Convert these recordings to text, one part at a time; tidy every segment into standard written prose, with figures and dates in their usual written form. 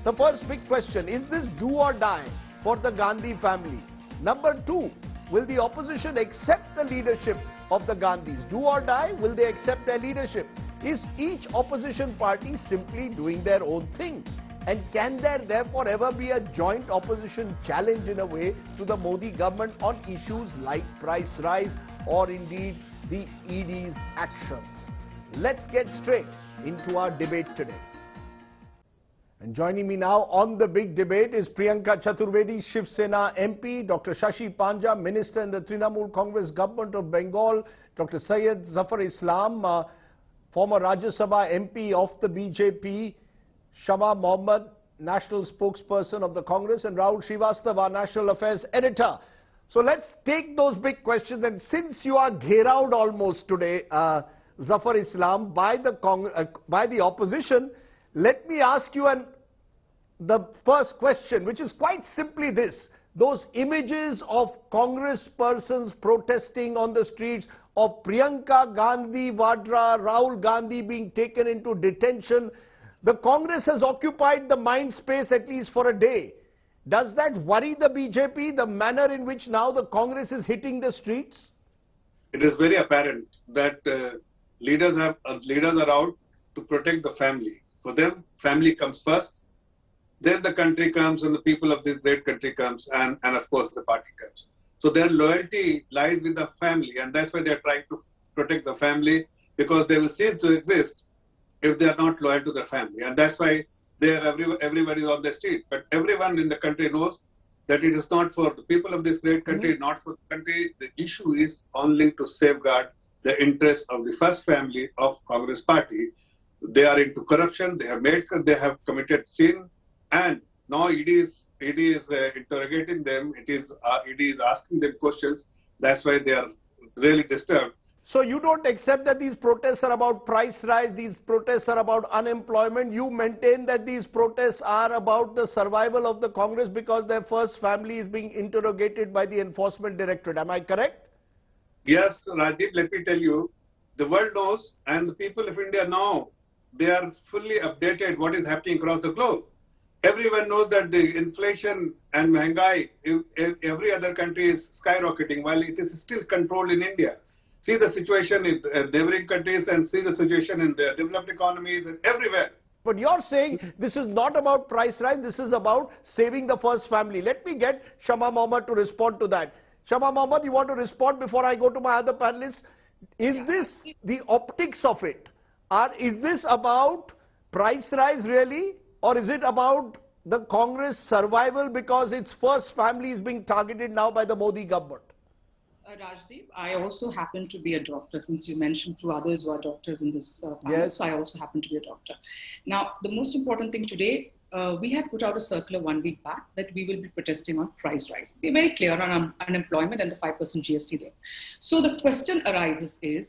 The first big question, is this do or die for the Gandhi family? Number two, will the opposition accept the leadership of the Gandhis? Do or die, will they accept their leadership? Is each opposition party simply doing their own thing? And can there therefore ever be a joint opposition challenge in a way to the Modi government on issues like price rise or indeed the ED's actions? Let's get straight into our debate today. And joining me now on the big debate is Priyanka Chaturvedi, Shiv Sena MP, Dr. Shashi Panja, Minister in the Trinamool Congress Government of Bengal, Dr. Syed Zafar Islam, former Rajya Sabha MP of the BJP, Shama Mohammed, National Spokesperson of the Congress, and Rahul Srivastava, National Affairs Editor. So let's take those big questions, and since you are gherao almost today, Zafar Islam, by the opposition, let me ask you the first question, which is quite simply this. Those images of Congress persons protesting on the streets, of Priyanka Gandhi Vadra, Rahul Gandhi being taken into detention, the Congress has occupied the mind space at least for a day. Does that worry the BJP, the manner in which now the Congress is hitting the streets? It is very apparent that leaders are out to protect the family. For them, family comes first, then the country comes and the people of this great country comes, and of course the party comes. So their loyalty lies with the family, and that's why they are trying to protect the family, because they will cease to exist if they are not loyal to their family. And that's why everybody is on the street. But everyone in the country knows that it is not for the people of this great country, not for the country. The issue is only to safeguard the interests of the first family of Congress party. They are into corruption, they have committed sin, and now ED is interrogating them, ED is asking them questions. That's why they are really disturbed. So you don't accept that these protests are about price rise, these protests are about unemployment. You maintain that these protests are about the survival of the Congress because their first family is being interrogated by the Enforcement Directorate. Am I correct? Yes, Rajdeep, let me tell you, the world knows and the people of India know. They are fully updated what is happening across the globe. Everyone knows that the inflation and Mahangai in every other country is skyrocketing while it is still controlled in India. See the situation in neighboring countries and see the situation in the developed economies and everywhere. But you're saying this is not about price rise, this is about saving the first family. Let me get Shama Mohammed to respond to that. Shama Mohammed, you want to respond before I go to my other panelists? Is this the optics of it? Is this about price rise really? Or is it about the Congress survival because its first family is being targeted now by the Modi government? Rajdeep, I also happen to be a doctor, since you mentioned through others who are doctors in this panel, yes. So I also happen to be a doctor. Now, the most important thing today, we had put out a circular 1 week back that we will be protesting on price rise. We're very clear on unemployment and the 5% GST there. So the question arises is,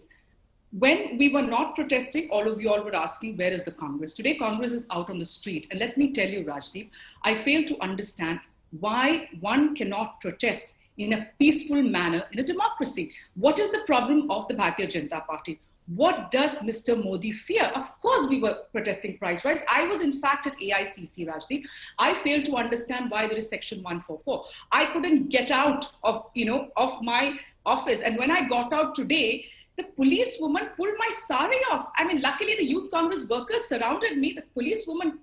when we were not protesting, all of you all were asking, where is the Congress? Today, Congress is out on the street. And let me tell you, Rajdeep, I fail to understand why one cannot protest in a peaceful manner in a democracy. What is the problem of the Bharatiya Janata Party? What does Mr. Modi fear? Of course, we were protesting price rise. I was in fact at AICC, Rajdeep. I fail to understand why there is Section 144. I couldn't get out of my office. And when I got out today, the policewoman pulled my sari off. I mean, luckily the Youth Congress workers surrounded me. The policewoman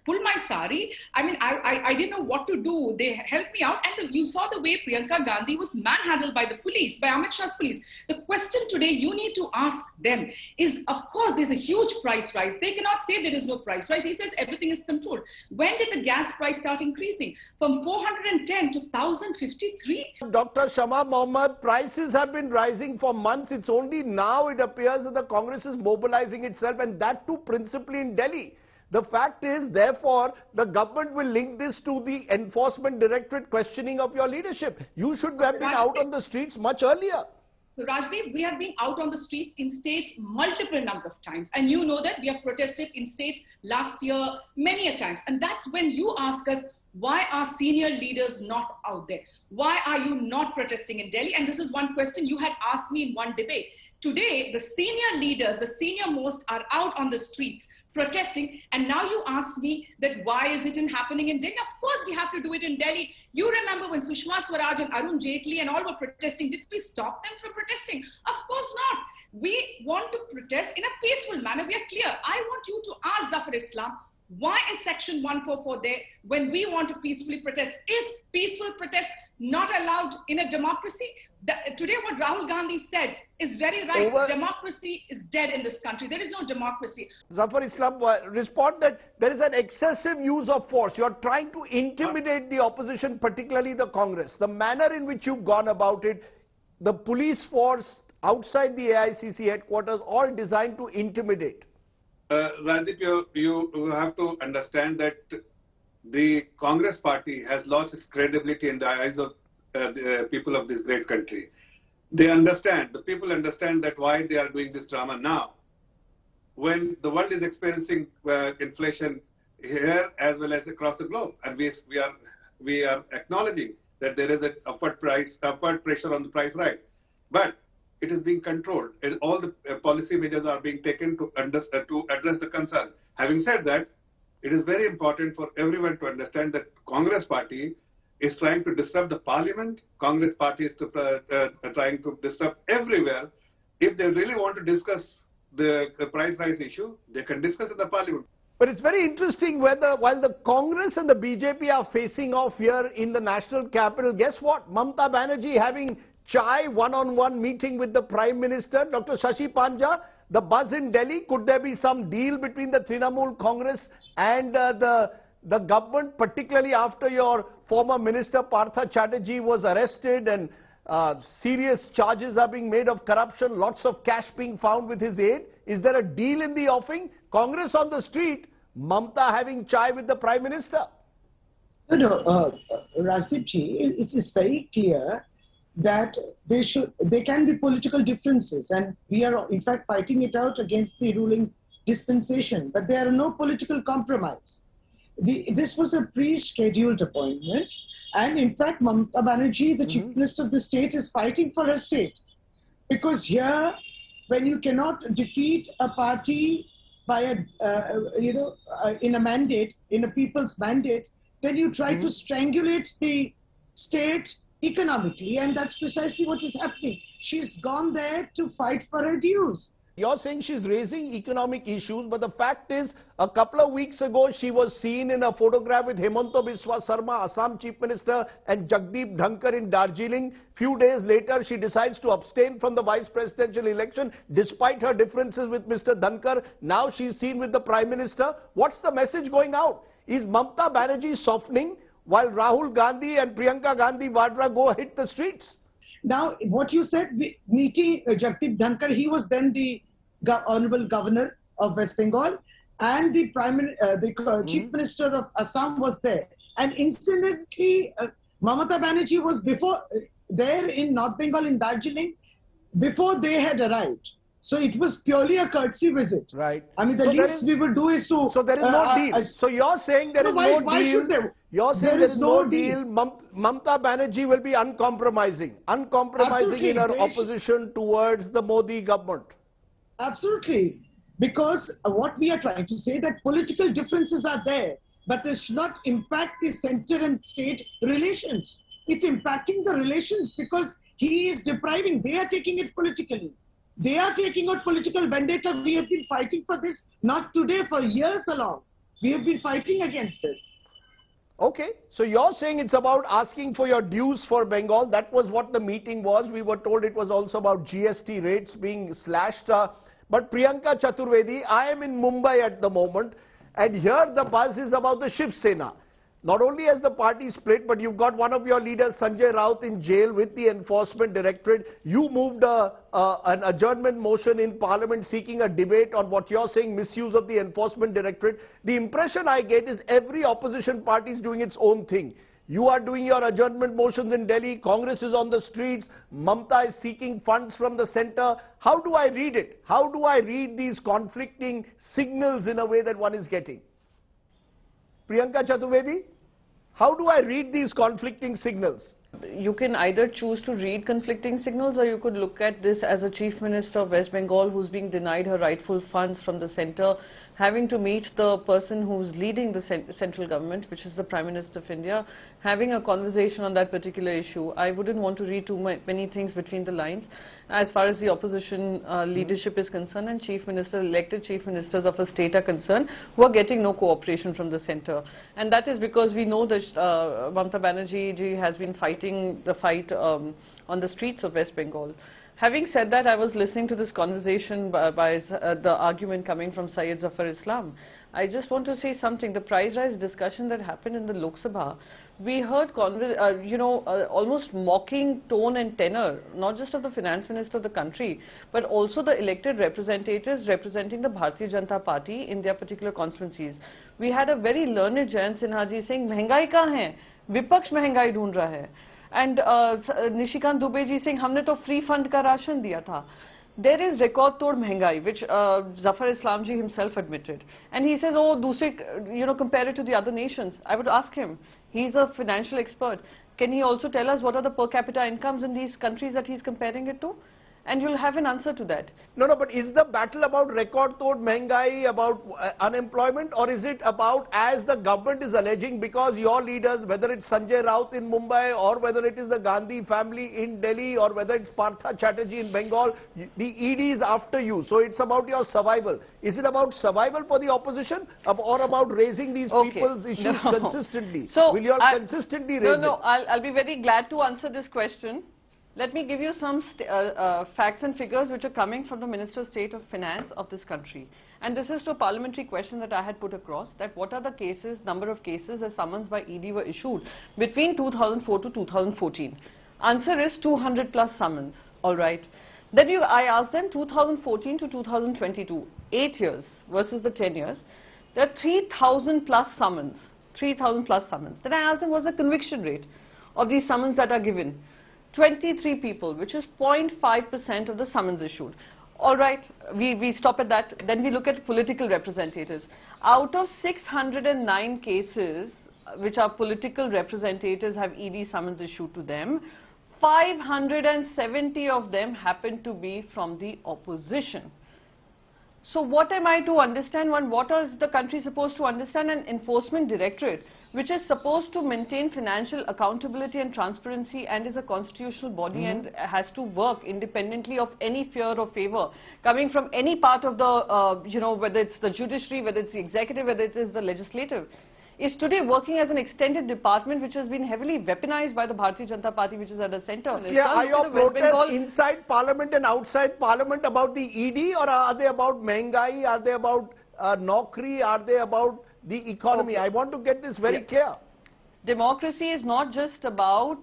pulled my sari. I mean, I didn't know what to do. They helped me out. And you saw the way Priyanka Gandhi was manhandled by the police, by Amit Shah's police. The question today you need to ask them is, of course, there's a huge price rise. They cannot say there is no price rise. He says everything is controlled. When did the gas price start increasing? From 410 to 1,053? Dr. Shama Mohammed, prices have been rising for months. It's only now it appears that the Congress is mobilizing itself, and that too principally in Delhi. The fact is, therefore, the government will link this to the Enforcement Directorate questioning of your leadership. You should have been out on the streets much earlier. So Rajdeep, we have been out on the streets in states multiple number of times. And you know that we have protested in states last year many a times. And that's when you ask us, why are senior leaders not out there? Why are you not protesting in Delhi? And this is one question you had asked me in one debate. Today, the senior leaders, the senior most are out on the streets protesting. And now you ask me that why is it happening in Delhi? Of course we have to do it in Delhi. You remember when Sushma Swaraj and Arun Jaitley and all were protesting, did we stop them from protesting? Of course not. We want to protest in a peaceful manner. We are clear. I want you to ask Zafar Islam, why is Section 144 there when we want to peacefully protest? Is peaceful protest not allowed in a democracy? Today what Rahul Gandhi said is very right. Democracy is dead in this country. There is no democracy. Zafar Islam, respond that there is an excessive use of force. You are trying to intimidate the opposition, particularly the Congress. The manner in which you've gone about it, the police force outside the AICC headquarters, all designed to intimidate. Rajdeep, you have to understand that the Congress party has lost its credibility in the eyes of the people of this great country. They understand, the people understand that why they are doing this drama now. When the world is experiencing inflation here as well as across the globe, and we are acknowledging that there is an upward pressure on the price rise. But it is being controlled, and all the policy measures are being taken to address the concern. Having said that, it is very important for everyone to understand that Congress party is trying to disrupt the parliament. Congress party is trying to disrupt everywhere. If they really want to discuss the price rise issue, they can discuss in the parliament. But it's very interesting while the Congress and the BJP are facing off here in the national capital, guess what? Mamata Banerjee having chai one-on-one meeting with the Prime Minister, Dr. Shashi Panja. The buzz in Delhi, could there be some deal between the Trinamool Congress and the government, particularly after your former Minister Partha Chatterjee was arrested and serious charges are being made of corruption, lots of cash being found with his aid? Is there a deal in the offing? Congress on the street, Mamata having chai with the Prime Minister? No, Rajdeep ji, it is very clear that there can be political differences, and we are in fact fighting it out against the ruling dispensation, but there are no political compromise. This was a pre-scheduled appointment, and in fact Mamata Banerjee, the Chief Minister of the state, is fighting for her state, because here when you cannot defeat a party by in a mandate, in a people's mandate, then you try to strangulate the state economically, and that's precisely what is happening. She's gone there to fight for her dues. You're saying she's raising economic issues, but the fact is, a couple of weeks ago, she was seen in a photograph with Hemanta Biswa Sarma, Assam Chief Minister, and Jagdeep Dhankar in Darjeeling. Few days later, she decides to abstain from the vice presidential election, despite her differences with Mr. Dhankar. Now she's seen with the Prime Minister. What's the message going out? Is Mamata Banerjee softening, while Rahul Gandhi and Priyanka Gandhi Vadra go hit the streets? Now, what you said, meeting Jagdeep Dhankar, he was then the Honorable Governor of West Bengal, and the Chief Minister of Assam was there. And incidentally, Mamata Banerjee was there in North Bengal, in Darjeeling, before they had arrived. So it was purely a courtesy visit. Right. I mean, the least we would do is to... So there is no deal. So you're saying there is no deal. You're saying there is no deal. Mamata Banerjee will be uncompromising. Uncompromising in her opposition towards the Modi government. Absolutely. Because what we are trying to say, that political differences are there, but they should not impact the center and state relations. It's impacting the relations because he is depriving. They are taking it politically. They are taking out political vendetta. We have been fighting for this, not today, for years along. We have been fighting against this. Okay, so you're saying it's about asking for your dues for Bengal. That was what the meeting was. We were told it was also about GST rates being slashed. But Priyanka Chaturvedi, I am in Mumbai at the moment, and here the buzz is about the Shiv Sena. Not only has the party split, but you've got one of your leaders, Sanjay Raut, in jail with the Enforcement Directorate. You moved an adjournment motion in Parliament seeking a debate on what you're saying, misuse of the Enforcement Directorate. The impression I get is every opposition party is doing its own thing. You are doing your adjournment motions in Delhi, Congress is on the streets, Mamata is seeking funds from the centre. How do I read it? How do I read these conflicting signals in a way that one is getting? Priyanka Chaturvedi? How do I read these conflicting signals? You can either choose to read conflicting signals, or you could look at this as a Chief Minister of West Bengal who's being denied her rightful funds from the centre, having to meet the person who's leading the central government, which is the Prime Minister of India, having a conversation on that particular issue. I wouldn't want to read too many things between the lines as far as the opposition leadership is concerned, and elected Chief Ministers of a state are concerned, who are getting no cooperation from the centre. And that is because we know that Mamata Banerjee ji has been fighting the fight on the streets of West Bengal. Having said that, I was listening to this conversation by the argument coming from Syed Zafar Islam. I just want to say something. The price rise discussion that happened in the Lok Sabha, we heard almost mocking tone and tenor, not just of the finance minister of the country, but also the elected representatives representing the Bharatiya Janata Party in their particular constituencies. We had a very learned Jayant Sinha ji saying, "Mehengai kahan hai? Vipaksh mehengai dhoond raha hai." And Nishikant Dubey ji saying, "हमने तो free fund का ration दिया था." There is record tod mehengai, which Zafar Islam ji himself admitted. And he says, oh, dusre, compare it to the other nations. I would ask him, he's a financial expert. Can he also tell us what are the per capita incomes in these countries that he's comparing it to? And you'll have an answer to that. No, but is the battle about record tod mehengai, about unemployment, or is it about, as the government is alleging, because your leaders, whether it's Sanjay Raut in Mumbai, or whether it is the Gandhi family in Delhi, or whether it's Partha Chatterjee in Bengal, the ED is after you. So it's about your survival. Is it about survival for the opposition, or about raising these people's issues consistently? So will you all consistently raise it? No, I'll be very glad to answer this question. Let me give you some facts and figures which are coming from the Minister of State of Finance of this country. And this is to a parliamentary question that I had put across, that what are the cases, number of cases as summons by ED were issued between 2004 to 2014. Answer is 200 plus summons, alright. Then I asked them 2014 to 2022, 8 years versus the 10 years. There are 3,000 plus summons, 3,000 plus summons. Then I asked them what's the conviction rate of these summons that are given. 23 people, which is 0.5% of the summons issued. All right, we stop at that. Then we look at political representatives. Out of 609 cases, which are political representatives have ED summons issued to them, 570 of them happen to be from the opposition. So what am I to understand? What is the country supposed to understand? An enforcement directorate, which is supposed to maintain financial accountability and transparency and is a constitutional body and has to work independently of any fear or favor coming from any part of the, whether it's the judiciary, whether it's the executive, whether it is the legislative, is today working as an extended department which has been heavily weaponized by the Bharatiya Janata Party, which is at the centre. Are your protests inside Parliament and outside Parliament about the ED, or are they about mehengai, are they about Naukri, are they about the economy? I want to get this very clear. Democracy is not just about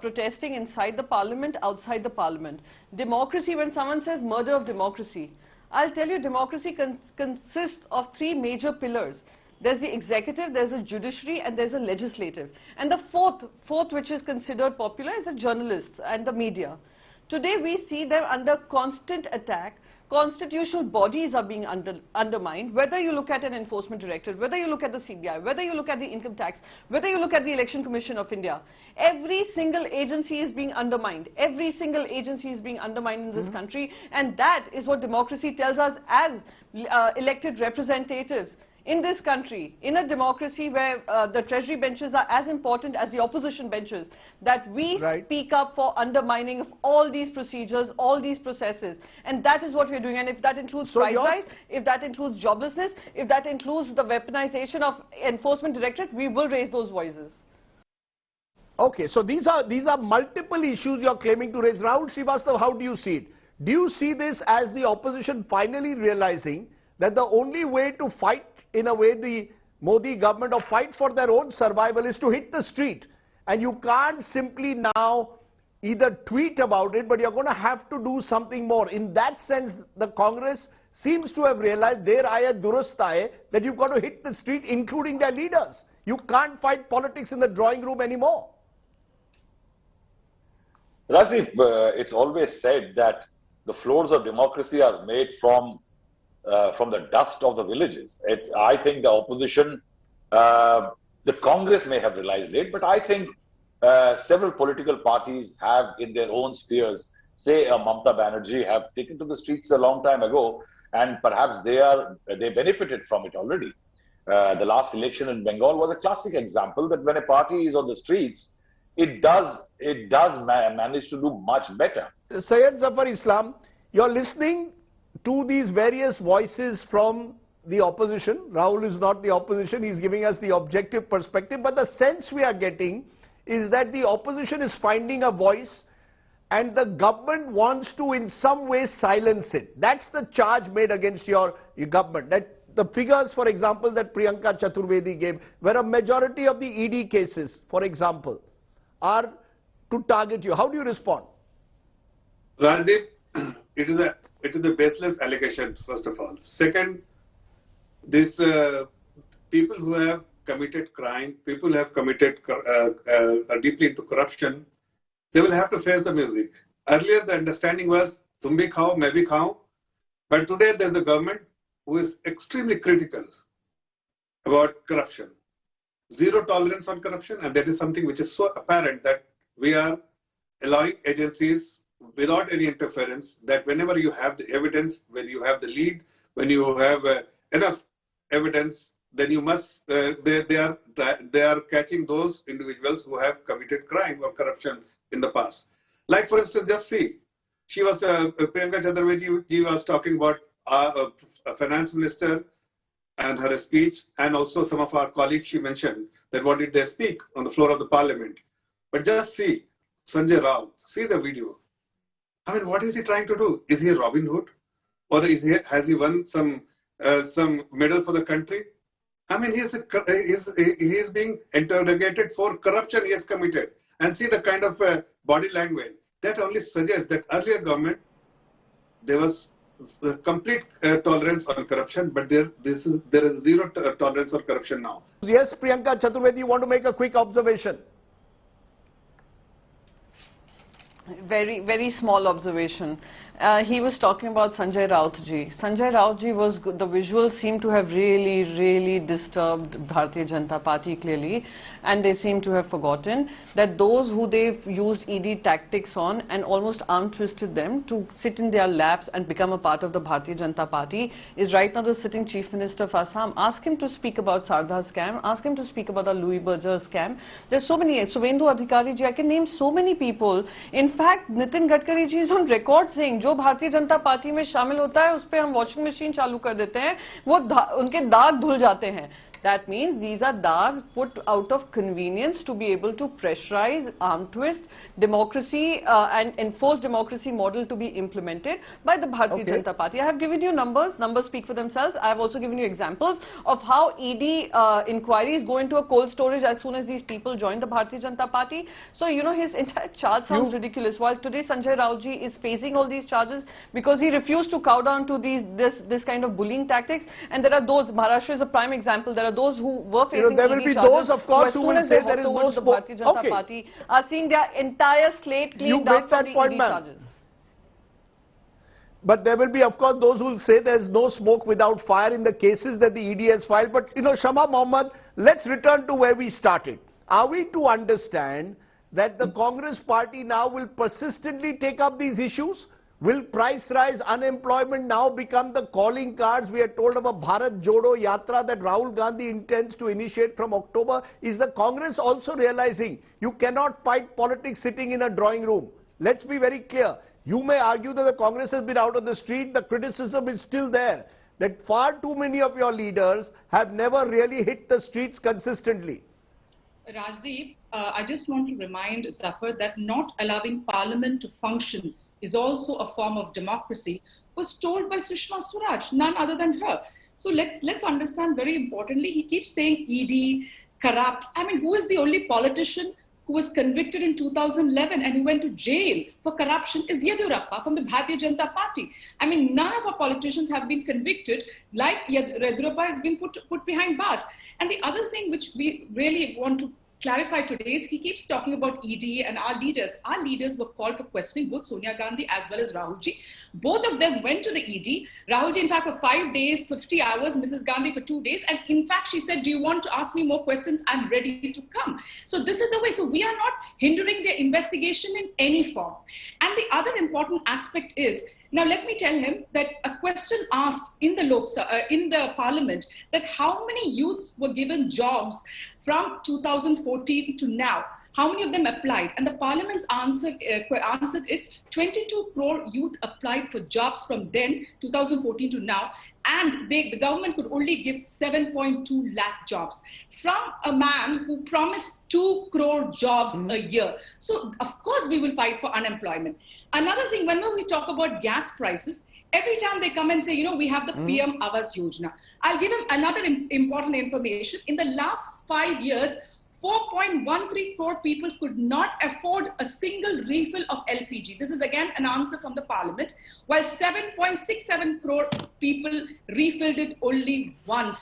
protesting inside the Parliament, outside the Parliament. Democracy, when someone says murder of democracy, I'll tell you democracy consists of three major pillars. There's the executive, there's a judiciary, and there's a legislative. And the fourth which is considered popular is the journalists and the media. Today we see them under constant attack. Constitutional bodies are being undermined, whether you look at an enforcement directorate, whether you look at the CBI, whether you look at the income tax, whether you look at the Election Commission of India. Every single agency is being undermined. Every single agency is being undermined in this country, and that is what democracy tells us as elected representatives. In this country, in a democracy where the treasury benches are as important as the opposition benches, that we speak up for undermining of all these procedures, all these processes. And that is what we're doing. And if that includes price rise, if that includes joblessness, if that includes the weaponization of enforcement directorate, we will raise those voices. Okay, so these are multiple issues you're claiming to raise. Rahul Srivastava, how do you see it? Do you see this as the opposition finally realizing that the only way to fight, in a way, the Modi government, or fight for their own survival, is to hit the street? And you can't simply now either tweet about it, but you're going to have to do something more. In that sense, the Congress seems to have realized, der aaya durust aaye, that you've got to hit the street, including their leaders. You can't fight politics in the drawing room anymore. Rajdeep, it's always said that the floors of democracy are made from the dust of the villages. I think the opposition, the Congress may have realized it, but I think several political parties have in their own spheres, say Mamata Banerjee, have taken to the streets a long time ago, and perhaps they benefited from it already. The last election in Bengal was a classic example that when a party is on the streets, it does manage to do much better. Syed Zafar Islam, you're listening to these various voices from the opposition. Rahul is not the opposition, he's giving us the objective perspective, but the sense we are getting is that the opposition is finding a voice and the government wants to in some way silence it. That's the charge made against your government. That the figures, for example, that Priyanka Chaturvedi gave, where a majority of the ED cases, for example, are to target you. How do you respond? Rajdeep, it is a baseless allegation, first of all. Second, these people who have committed crime, people who have committed deeply into corruption, they will have to face the music. Earlier, the understanding was, tum bhi khao, main bhi khao. But today, there's a government who is extremely critical about corruption. Zero tolerance on corruption, and that is something which is so apparent that we are allowing agencies without any interference, that whenever you have the evidence, when you have the lead, when you have enough evidence, then you must, they are catching those individuals who have committed crime or corruption in the past. Like, for instance, just see, Priyanka Chaturvedi was talking about a finance minister and her speech, and also some of our colleagues, she mentioned that what did they speak on the floor of the parliament. But just see Sanjay Rao, see the video. I mean, what is he trying to do? Is he a Robin Hood? Or has he won some medal for the country? I mean, he is being interrogated for corruption he has committed. And see the kind of body language. That only suggests that earlier government, there was complete tolerance on corruption, but there is zero tolerance on corruption now. Yes, Priyanka Chaturvedi, you want to make a quick observation? Very, very small observation. He was talking about Sanjay Raut ji. Sanjay Raut ji was, the visuals seem to have really disturbed Bharatiya Janata Party clearly, and they seem to have forgotten that those who they've used ED tactics on and almost arm twisted them to sit in their laps and become a part of the Bharatiya Janata Party is right now the sitting Chief Minister of Assam. Ask him to speak about Sardha scam, ask him to speak about the Louis Berger scam. There's so many, Suvendu Adhikari ji, I can name so many people. In fact, Nitin Gadkari ji is on record saying, जो Bharatiya Janata party में शामिल होता है उस पे हम washing machine चालू कर देते हैं, वो उनके दाग धुल जाते हैं. That means these are dags put out of convenience to be able to pressurize, arm twist democracy and enforce democracy model to be implemented by the Bharatiya Janata Party. I have given you numbers speak for themselves. I have also given you examples of how ED inquiries go into a cold storage as soon as these people join the Bharatiya Janata Party. So, you know, his entire charge sounds ridiculous. While today Sanjay Raut ji is facing all these charges because he refused to cow down to this kind of bullying tactics, and there are those, Maharashtra is a prime example, there are those who were facing there will be those, of course, who will say there is no the Bharatiya Janata Party are seeing their entire slate cleaned up from the ED charges. But there will be, of course, those who will say there is no smoke without fire in the cases that the ED has filed. But, you know, Shama Mohammed, let's return to where we started. Are we to understand that the Congress party now will persistently take up these issues? Will price rise, unemployment now become the calling cards? We are told of a Bharat Jodo Yatra that Rahul Gandhi intends to initiate from October. Is the Congress also realizing you cannot fight politics sitting in a drawing room? Let's be very clear. You may argue that the Congress has been out of the street. The criticism is still there, that far too many of your leaders have never really hit the streets consistently. Rajdeep, I just want to remind Zafar that not allowing Parliament to function is also a form of democracy, was told by Sushma Swaraj, none other than her. So let's understand very importantly, he keeps saying ED, corrupt. I mean, who is the only politician who was convicted in 2011 and who went to jail for corruption is Yediyurappa from the Bharatiya Janata Party. I mean, none of our politicians have been convicted like Yediyurappa has been put behind bars. And the other thing which we really want to clarify today is he keeps talking about ED and our leaders. Our leaders were called for questioning, both Sonia Gandhi as well as Rahul ji. Both of them went to the ED. Rahul ji, in fact, for 5 days, 50 hours, Mrs. Gandhi for 2 days. And in fact, she said, do you want to ask me more questions? I'm ready to come. So this is the way. So we are not hindering their investigation in any form. And the other important aspect is, now let me tell him that a question asked in the parliament that how many youths were given jobs from 2014 to now. How many of them applied? And the parliament's answer is 22 crore youth applied for jobs from then, 2014 to now, and the government could only give 7.2 lakh jobs from a man who promised 2 crore jobs a year. So, of course, we will fight for unemployment. Another thing, whenever we talk about gas prices, every time they come and say, you know, we have the PM Awas Yojana. I'll give him another important information. In the last 5 years, 4.13 crore people could not afford a single refill of LPG. This is again an answer from the parliament, while 7.67 crore people refilled it only once.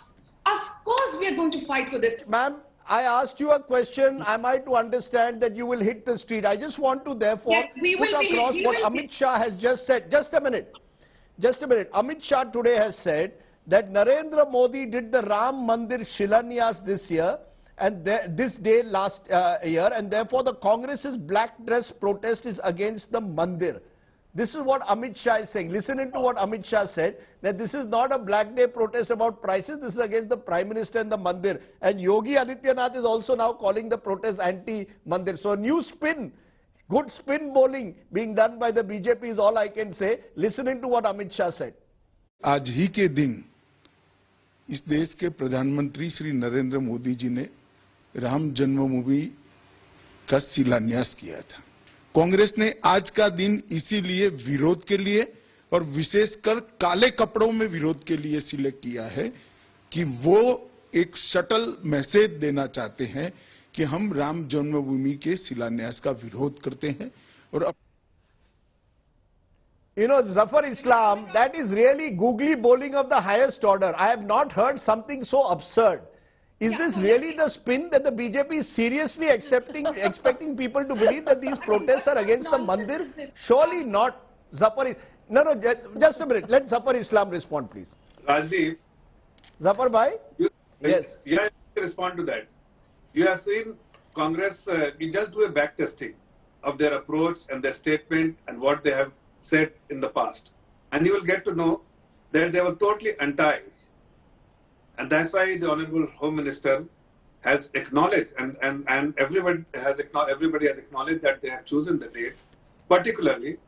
Of course, we are going to fight for this. Ma'am, I asked you a question. Am I to understand that you will hit the street? I just want to therefore Yes, put across what Amit Shah has just said. Just a minute. Just a minute. Amit Shah today has said that Narendra Modi did the Ram Mandir Shilanyas this year and this day last year, and therefore the Congress's black dress protest is against the Mandir. This is what Amit Shah is saying. Listen to what Amit Shah said, that this is not a black day protest about prices, this is against the Prime Minister and the Mandir. And Yogi Adityanath is also now calling the protest anti-Mandir. So a new spin, good spin bowling being done by the BJP is all I can say, listening to what Amit Shah said. आज ही के दिन इस देश के प्रधानमंत्री श्री नरेंद्र मोदी जी ने राम जन्मभूमि का शिलान्यास किया था। कांग्रेस ने आज का दिन इसीलिए विरोध के लिए और विशेषकर काले कपड़ों में विरोध के लिए सिलेक्ट किया है कि वो एक सटल मैसेज देना चाहते हैं कि हम राम जन्मभूमि के शिलान्यास का विरोध करते हैं और You know, Zafar Islam, that is really googly bowling of the highest order. I have not heard something so absurd. Is this really the spin that the BJP is seriously expecting people to believe that these protests are against the Mandir? Surely not. Zafar is... No, just a minute. Let Zafar Islam respond, please. Rajdeep. Zafar bhai? Yes. You have to respond to that. You have seen Congress, you just do a back testing of their approach and their statement and what they have said in the past. And you will get to know that they were totally untied. And that's why the Honorable Home Minister has acknowledged and everybody has acknowledged that they have chosen the date, particularly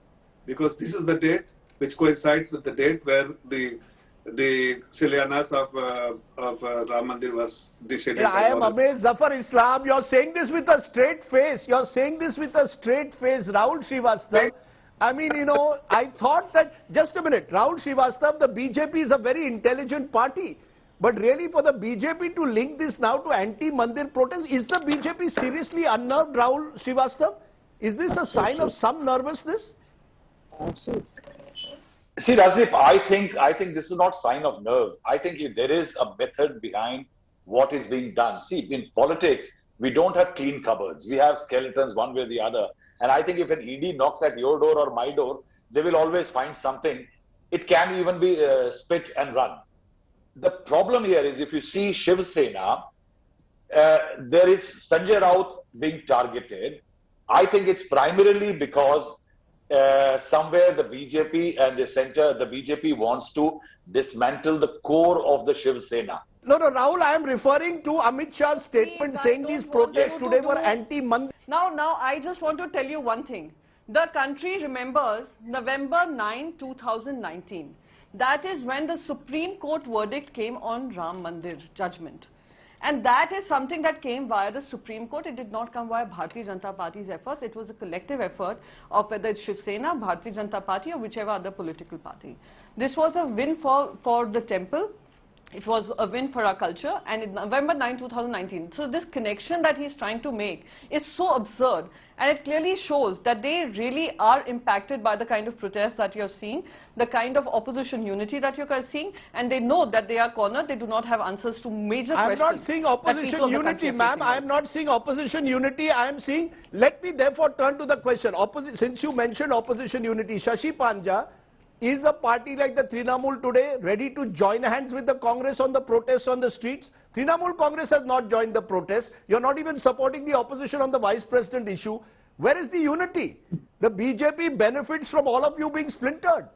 because this is the date which coincides with the date where the Shilanyas of Ram Mandir was decided. Yeah, I am amazed, Zafar Islam. You're saying this with a straight face. You're saying this with a straight face, Rahul Srivastava. I mean, you know, I thought that, just a minute, Rahul Srivastava, the BJP is a very intelligent party. But really for the BJP to link this now to anti-Mandir protest, is the BJP seriously unnerved, Rahul Srivastava? Is this a sign of some nervousness? Absolutely. See, Rajdeep, I think this is not sign of nerves. I think there is a method behind what is being done. See, in politics, we don't have clean cupboards. We have skeletons one way or the other. And I think if an ED knocks at your door or my door, they will always find something. It can even be spit and run. The problem here is if you see Shiv Sena, there is Sanjay Raut being targeted. I think it's primarily because somewhere the BJP and the center, the BJP wants to dismantle the core of the Shiv Sena. No, Rahul, I am referring to Amit Shah's statement saying these protests today were anti-Mandir. Now, I just want to tell you one thing. The country remembers November 9, 2019. That is when the Supreme Court verdict came on Ram Mandir judgment. And that is something that came via the Supreme Court. It did not come via Bharatiya Janata Party's efforts. It was a collective effort of whether it's Shiv Sena, Bharatiya Janata Party or whichever other political party. This was a win for the temple. It was a win for our culture, and in November 9, 2019. So this connection that he's trying to make is so absurd, and it clearly shows that they really are impacted by the kind of protests that you're seeing, the kind of opposition unity that you're seeing, and they know that they are cornered. They do not have answers to major questions. I'm not seeing opposition unity, ma'am. I am not seeing opposition unity. I am seeing, let me therefore turn to the question. Since you mentioned opposition unity, Shashi Panja, is a party like the Trinamool today ready to join hands with the Congress on the protests on the streets? Trinamool Congress has not joined the protests. You're not even supporting the opposition on the Vice President issue. Where is the unity? The BJP benefits from all of you being splintered.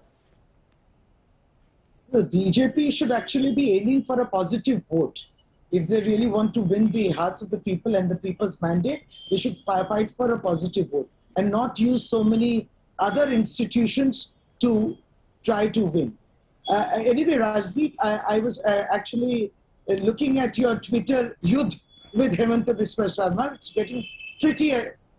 The BJP should actually be aiming for a positive vote. If they really want to win the hearts of the people and the people's mandate, they should fight for a positive vote and not use so many other institutions to try to win. Anyway, Rajdeep, I was actually looking at your Twitter youth with Hemanta Biswa Sarma. It's getting pretty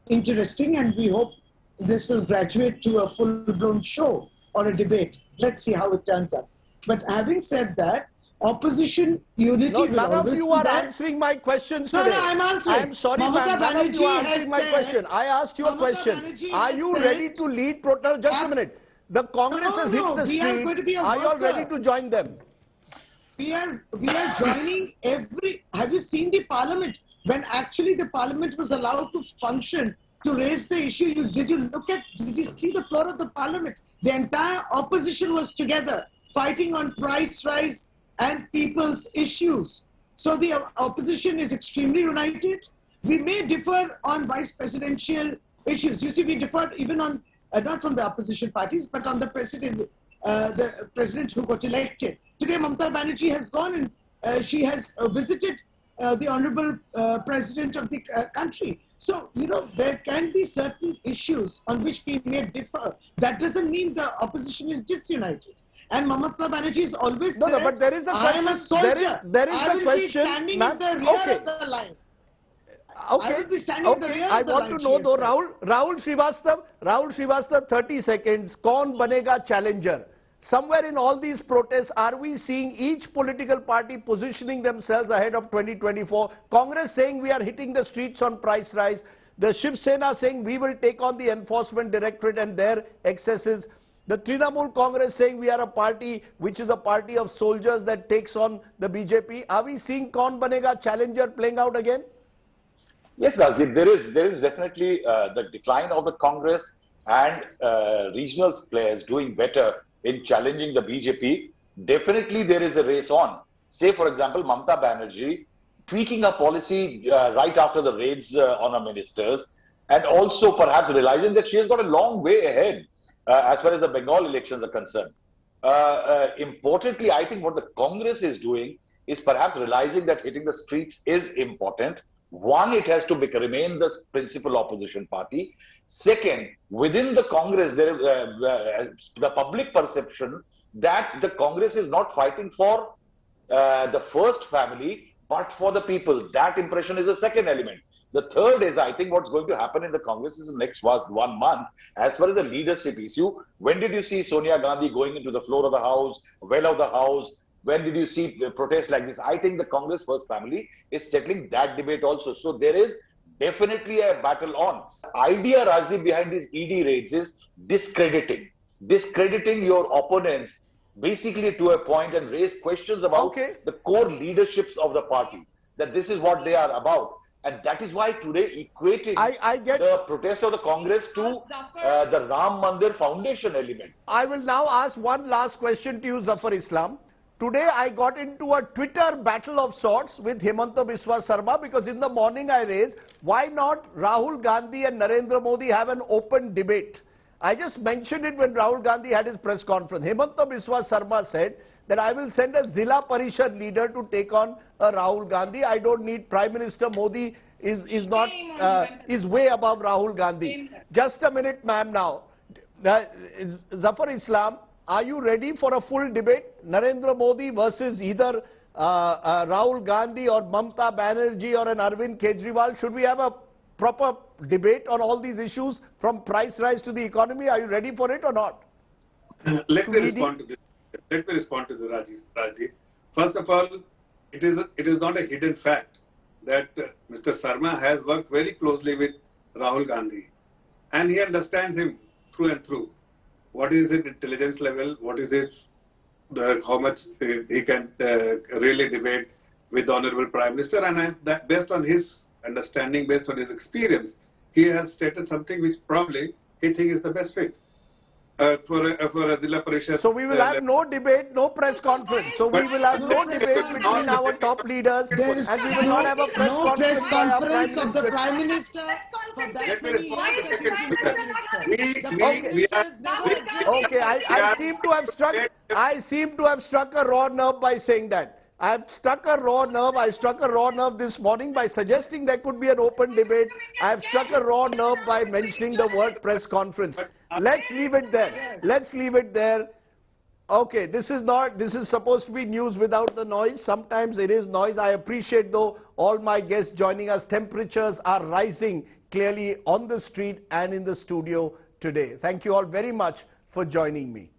interesting, and we hope this will graduate to a full-blown show or a debate. Let's see how it turns out. But having said that, opposition unity will none of always you be are there. answering my questions No, today. no, I'm answering. I'm sorry, Mamata ma'am. None of you are Banerjee answering my has question. I asked you a Mamata question. Banerjee Are has you said- ready to lead protest? Just a minute. The Congress has hit the we are going to be streets. a Are you all worker. ready to join them? We are joining every. Have you seen the parliament? When actually the parliament was allowed to function to raise the issue, did you see the floor of the parliament? The entire opposition was together fighting on price rise and people's issues. So the opposition is extremely united. We may differ on vice presidential issues. You see, we differed even on not from the opposition parties, but on the president who got elected. Today, Mamata Banerjee has gone and she has visited the Honorable President of the country. So, you know, there can be certain issues on which we may differ. That doesn't mean the opposition is disunited. And Mamata Banerjee is always No, said, but there is a question. I am a soldier. There is I a will question. be standing in the rear of the line. I will be standing in the rear I of the want line, to know she though, has said. Rahul Srivastava, 30 seconds. Kaun banega challenger? Somewhere in all these protests, are we seeing each political party positioning themselves ahead of 2024? Congress saying we are hitting the streets on price rise. The Shiv Sena saying we will take on the Enforcement Directorate and their excesses. The Trinamool Congress saying we are a party which is a party of soldiers that takes on the BJP. Are we seeing Kaun banega challenger playing out again? Yes, Rajdeep, there is definitely the decline of the Congress and regional players doing better in challenging the BJP. Definitely there is a race on. Say, for example, Mamata Banerjee tweaking a policy right after the raids on her ministers, and also perhaps realizing that she has got a long way ahead as far as the Bengal elections are concerned. Importantly, I think what the Congress is doing is perhaps realizing that hitting the streets is important. One, it has to remain the principal opposition party. Second, within the Congress, there the public perception that the Congress is not fighting for the first family, but for the people. That impression is the second element. The third is, I think, what's going to happen in the Congress is the next 1 month. As far as the leadership issue, when did you see Sonia Gandhi going into the floor of the House, well of the House? When did you see protests like this? I think the Congress first family is settling that debate also. So there is definitely a battle on. Idea, Rajdeep, behind these ED raids is discrediting your opponents basically to a point and raise questions about the core leaderships of the party, that this is what they are about. And that is why today equating the protest of the Congress to the Ram Mandir foundation element. I will now ask one last question to you, Zafar Islam. Today I got into a Twitter battle of sorts with Hemanta Biswa Sarma because in the morning I raised, why not Rahul Gandhi and Narendra Modi have an open debate? I just mentioned it when Rahul Gandhi had his press conference. Hemanta Biswa Sarma said that I will send a Zilla Parishad leader to take on Rahul Gandhi. I don't need Prime Minister Modi is way above Rahul Gandhi. Just a minute, ma'am, now. Zafar Islam, are you ready for a full debate? Narendra Modi versus either Rahul Gandhi or Mamata Banerjee or an Arvind Kejriwal? Should we have a proper debate on all these issues from price rise to the economy? Are you ready for it or not? Let me respond to this. Let me respond to the Rajdeep. First of all, it is not a hidden fact that Mr. Sarma has worked very closely with Rahul Gandhi, and he understands him through and through. What is his intelligence level? What is his how much he can really debate with the Honorable Prime Minister, and that based on his understanding, based on his experience, he has stated something which probably he thinks is the best fit for a Zilla Parishad. So we will have no debate, no press conference. So we will have no debate between our top leaders, and we will not have a press conference by our Prime Minister. of the Prime Minister for that Let me many respond years to as the Prime second. Okay, I seem to have struck a raw nerve by saying that. I have struck a raw nerve. I struck a raw nerve this morning by suggesting there could be an open debate. I have struck a raw nerve by mentioning the word press conference. Let's leave it there. Let's leave it there. Okay, this is supposed to be news without the noise. Sometimes it is noise. I appreciate, though, all my guests joining us. Temperatures are rising clearly on the street and in the studio today. Thank you all very much for joining me.